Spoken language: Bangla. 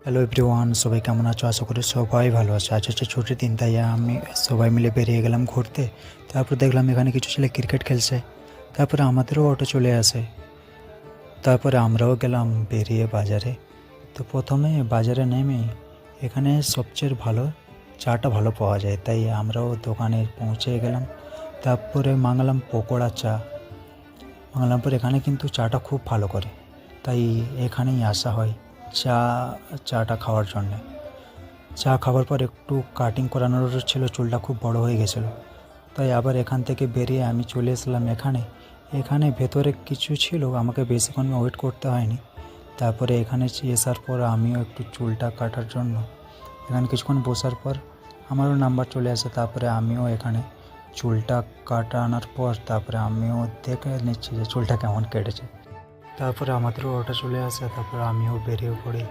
হ্যালো এভরিওয়ান, সবাই কেমন আছো? আশা করি সবাই ভালো আছে। আজ হচ্ছে ছুটির দিন, তাই আমি সবাই মিলে বেরিয়ে গেলাম ঘুরতে। তারপর দেখলাম এখানে কিছু ছেলে ক্রিকেট খেলছে। তারপরে আমাদেরও অটো চলে আসে। তারপরে আমরাও গেলাম বেরিয়ে বাজারে। তো প্রথমে বাজারে নেমে এখানে সবচেয়ে ভালো চাটা ভালো পাওয়া যায়, তাই আমরাও দোকানে পৌঁছে গেলাম। তারপরে মাঙলাম পকোড়া চা। মাঙলাম পর এখানে কিন্তু চাটা খুব ভালো করে, তাই এখানেই আসা হয় চা চাটা খাওয়ার জন্যে। চা খাওয়ার পর একটু কাটিং করানোর ছিল, চুলটা খুব বড় হয়ে গেছিলো, তাই আবার এখান থেকে বেরিয়ে আমি চলে এসলাম এখানে। এখানে ভেতরে কিছু ছিল, আমাকে বেশিক্ষণ ওয়েট করতে হয়নি। তারপরে এখানে আসার পর আমিও একটু চুলটা কাটার জন্য এখানে কিছুক্ষণ বসার পর আমারও নাম্বার চলে আসে। তারপরে আমিও এখানে চুলটা কাটানোর পর তারপরে আমিও দেখে নিচ্ছি যে চুলটা কেমন কেটেছে। তারপরে আমাদেরও ওটা চলে আসে। তারপরে আমিও বেরিয়ে পড়ি।